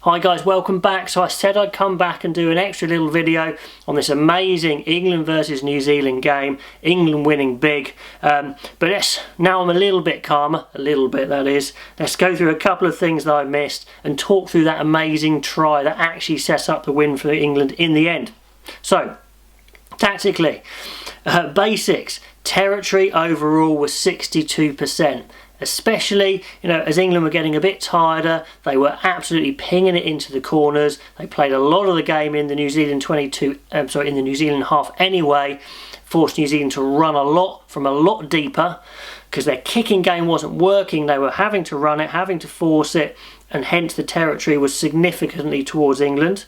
Hi guys, welcome back. So I said I'd come back and do an extra little video on this amazing England versus New Zealand game, England winning big. But now I'm a little bit calmer, a little bit that is. Let's go through a couple of things that I missed and talk through that amazing try that actually sets up the win for England in the end. So, tactically, basics, territory overall was 62%. Especially, as England were getting a bit tireder, they were absolutely pinging it into the corners. They played a lot of the game in the New Zealand in the New Zealand half anyway, forced New Zealand to run a lot from a lot deeper because their kicking game wasn't working. They were having to run it, having to force it, and hence the territory was significantly towards England.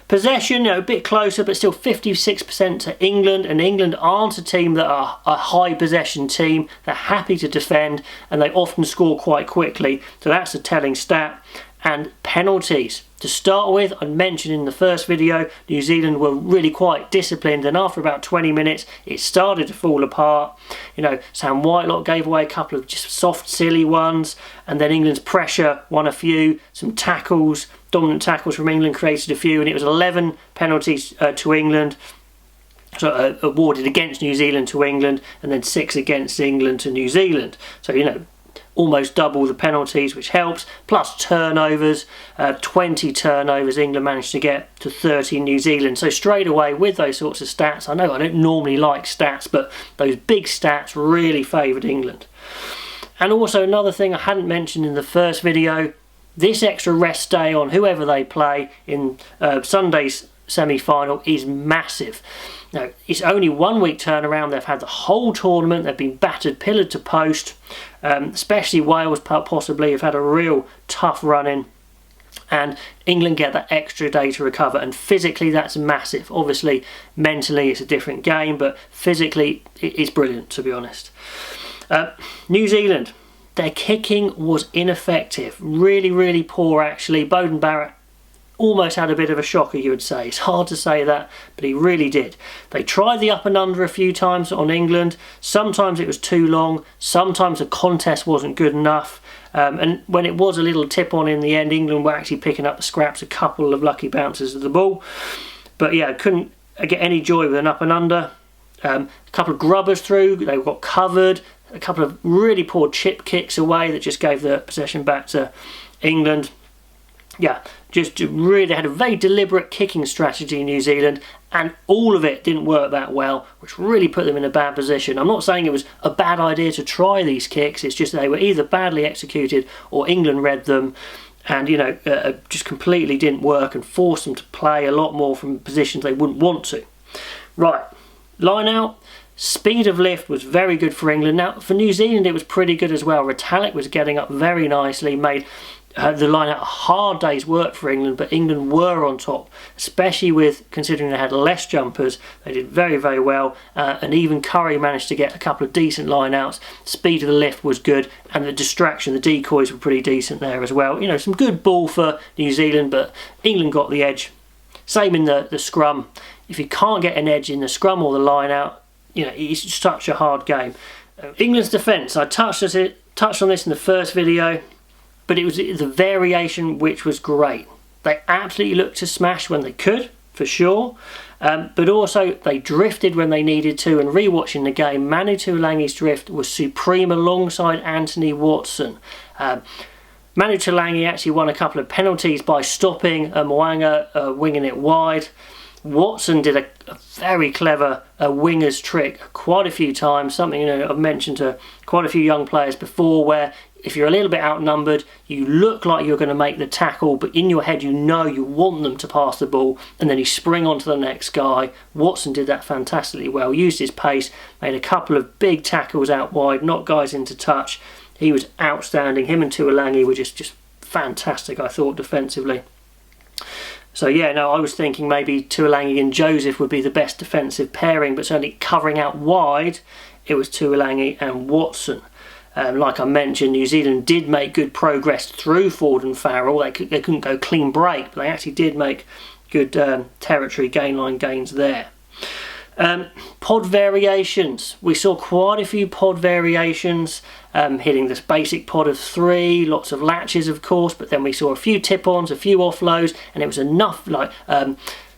Possession, a bit closer, but still 56% to England, and England aren't a team that are a high possession team. They're happy to defend, and they often score quite quickly, so that's a telling stat. And penalties. To start with, I mentioned in the first video, New Zealand were really quite disciplined, and after about 20 minutes, it started to fall apart. Sam Whitelock gave away a couple of just soft, silly ones, and then England's pressure won a few. Some tackles, dominant tackles from England created a few, and it was 11 penalties to England. So awarded against New Zealand to England, and then 6 against England to New Zealand. So, almost double the penalties, which helps, plus turnovers, 20 turnovers England managed to get to 30 New Zealand. So straight away with those sorts of stats, I know I don't normally like stats, but those big stats really favoured England. And also another thing I hadn't mentioned in the first video, this extra rest day on whoever they play in Sunday's semi-final is massive. Now, it's only 1 week turnaround. They've had the whole tournament. They've been battered pillar to post. Especially Wales possibly have had a real tough run in. And England get that extra day to recover. And physically, that's massive. Obviously, mentally, it's a different game. But physically, it's brilliant, to be honest. New Zealand, their kicking was ineffective. Really, really poor, actually. Beauden Barrett almost had a bit of a shocker, you would say. It's hard to say that, but he really did. They tried the up and under a few times on England. Sometimes it was too long. Sometimes the contest wasn't good enough. And when it was a little tip on in the end, England were actually picking up the scraps, a couple of lucky bounces of the ball. But yeah, couldn't get any joy with an up and under. A couple of grubbers through. They got covered. A couple of really poor chip kicks away that just gave the possession back to England. Yeah, just really had a very deliberate kicking strategy in New Zealand, and all of it didn't work that well, which really put them in a bad position. I'm not saying it was a bad idea to try these kicks, it's just they were either badly executed or England read them and, just completely didn't work and forced them to play a lot more from positions they wouldn't want to. Right, line out. Speed of lift was very good for England. Now, for New Zealand, it was pretty good as well. Retallick was getting up very nicely, made the line out a hard day's work for England, but England were on top, especially with considering they had less jumpers. They did very, very well, and even Curry managed to get a couple of decent line outs. Speed of the lift was good, and the distraction, the decoys were pretty decent there as well. Some good ball for New Zealand, but England got the edge. Same in the scrum. If you can't get an edge in the scrum or the line out, it's such a hard game. England's defence, I touched on this in the first video, but it was the variation which was great. They absolutely looked to smash when they could, for sure, but also they drifted when they needed to, and rewatching the game, Manu Tuilagi's drift was supreme alongside Anthony Watson. Manu Tuilagi actually won a couple of penalties by stopping Mo'unga winging it wide. Watson did a very clever winger's trick quite a few times, something I've mentioned to quite a few young players before, where if you're a little bit outnumbered, you look like you're going to make the tackle, but in your head you want them to pass the ball, and then you spring onto the next guy. Watson did that fantastically well, used his pace, made a couple of big tackles out wide, knocked guys into touch. He was outstanding. Him and Tuilagi were just fantastic, I thought, defensively. So yeah, I was thinking maybe Tuilagi and Joseph would be the best defensive pairing, but certainly covering out wide, it was Tuilagi and Watson. Like I mentioned, New Zealand did make good progress through Ford and Farrell. They couldn't go clean break, but they actually did make good territory gain line gains there. Pod variations. We saw quite a few pod variations, hitting this basic pod of 3, lots of latches of course, but then we saw a few tip-ons, a few offloads, and it was enough, like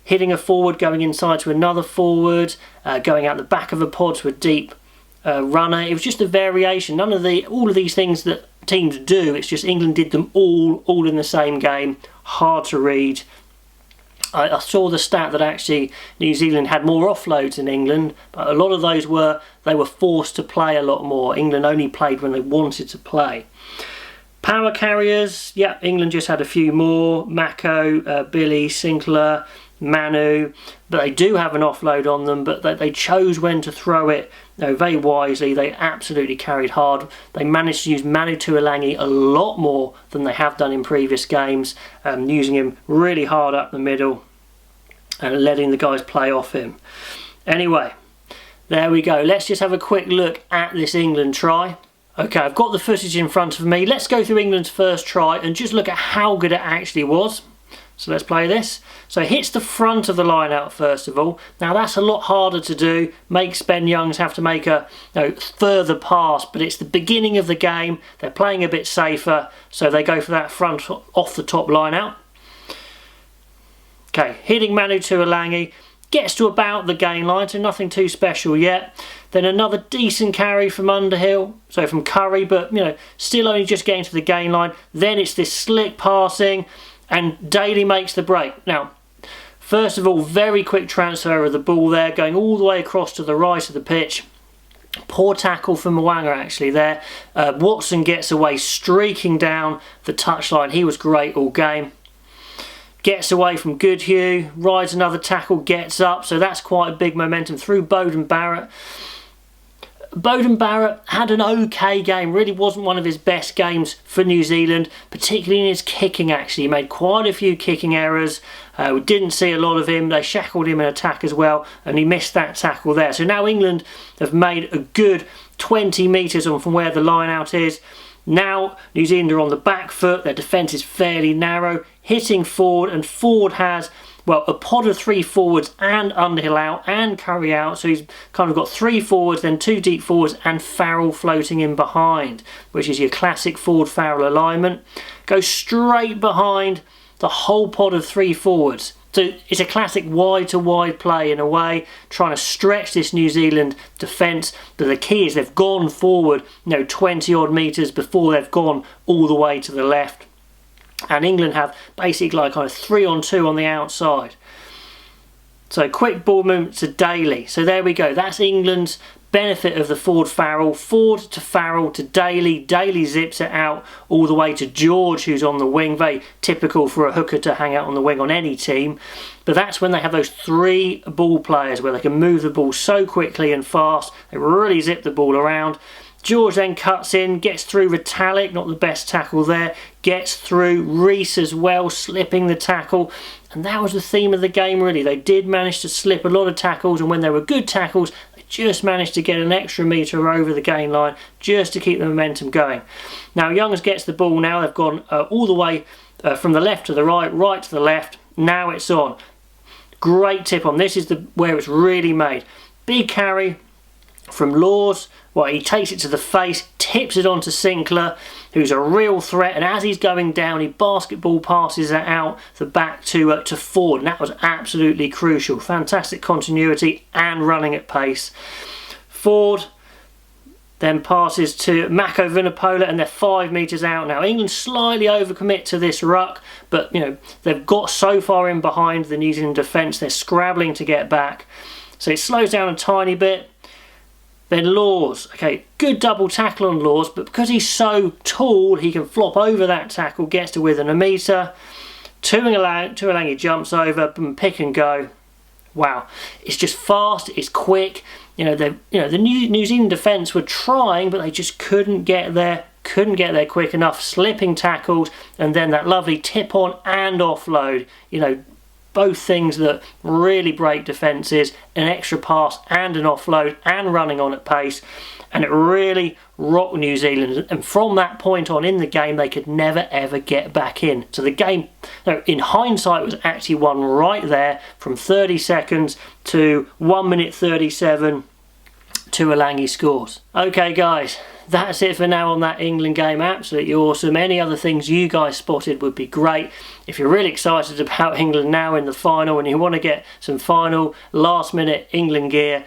hitting a forward, going inside to another forward, going out the back of a pod to a deep runner. It was just a variation. All of these things that teams do, it's just England did them all in the same game. Hard to read. I saw the stat that actually New Zealand had more offloads than England, but a lot of those they were forced to play a lot more. England only played when they wanted to play. Power carriers, yeah, England just had a few more. Mako, Billy, Sinclair, Manu, but they do have an offload on them, but they chose when to throw it very wisely. They absolutely carried hard. They managed to use Manu Tuilagi a lot more than they have done in previous games, using him really hard up the middle and letting the guys play off him. Anyway, there we go. Let's just have a quick look at this England try. Okay, I've got the footage in front of me. Let's go through England's first try and just look at how good it actually was. So let's play this. So it hits the front of the line out first of all. Now that's a lot harder to do. Makes Ben Youngs have to make a further pass, but it's the beginning of the game. They're playing a bit safer, so they go for that front off the top line out. Okay, hitting Manu Tuilagi. Gets to about the gain line, so nothing too special yet. Then another decent carry from Underhill, so from Curry, but still only just getting to the gain line. Then it's this slick passing, and Daly makes the break. Now, first of all, very quick transfer of the ball there, going all the way across to the right of the pitch. Poor tackle from Mwanga actually there. Watson gets away, streaking down the touchline. He was great all game. Gets away from Goodhue, rides another tackle, gets up, so that's quite a big momentum through Beauden Barrett. Beauden Barrett had an okay game, really wasn't one of his best games for New Zealand, particularly in his kicking actually. He made quite a few kicking errors, we didn't see a lot of him, they shackled him in attack as well, and he missed that tackle there. So now England have made a good 20 metres on from where the line out is. Now New Zealand are on the back foot, their defence is fairly narrow, hitting Ford, and Ford has, well, a pod of 3 forwards and Underhill out and Curry out, so he's kind of got 3 forwards, then 2 deep forwards and Farrell floating in behind, which is your classic Ford-Farrell alignment. Goes straight behind the whole pod of 3 forwards. So it's a classic wide-to-wide play in a way, trying to stretch this New Zealand defence. But the key is they've gone forward, 20-odd metres before they've gone all the way to the left. And England have basically like kind of 3-on-2 on the outside. So quick ball movement to Daly. So there we go. That's England's benefit of the Ford-Farrell. Ford to Farrell to Daly. Daly zips it out all the way to George, who's on the wing. Very typical for a hooker to hang out on the wing on any team. But that's when they have those 3 ball players where they can move the ball so quickly and fast. They really zip the ball around. George then cuts in, gets through Vitalik, not the best tackle there, gets through Reese as well, slipping the tackle, and that was the theme of the game really. They did manage to slip a lot of tackles, and when they were good tackles, they just managed to get an extra metre over the gain line, just to keep the momentum going. Now Youngs gets the ball now, they've gone all the way from the left to the right, right to the left, now it's on. Great tip on, this is where it's really made. Big carry from Laws. Well, he takes it to the face, tips it on to Sinclair, who's a real threat, and as he's going down, he basketball passes it out the back to Ford, and that was absolutely crucial. Fantastic continuity and running at pace. Ford then passes to Mako Vunipola, and they're 5 metres out now. England slightly overcommit to this ruck, but they've got so far in behind the New Zealand defence, they're scrabbling to get back. So it slows down a tiny bit. Then Laws, okay, good double tackle on Laws, but because he's so tall, he can flop over that tackle, gets to within a metre. Tuilagi jumps over, boom, pick and go. Wow, it's just fast, it's quick. The New Zealand defence were trying, but they just couldn't get there quick enough, slipping tackles, and then that lovely tip on and offload. both things that really break defences, an extra pass and an offload and running on at pace, and it really rocked New Zealand, and from that point on in the game they could never ever get back in. So the game, in hindsight, was actually won right there from 30 seconds to 1 minute 37 to Alangi scores. Okay guys, that's it for now on that England game. Absolutely awesome. Any other things you guys spotted would be great. If you're really excited about England now in the final and you want to get some final last minute England gear,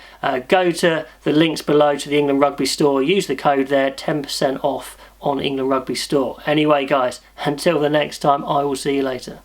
go to the links below to the England Rugby store. Use the code there, 10% off on England Rugby store. Anyway guys, until the next time, I will see you later.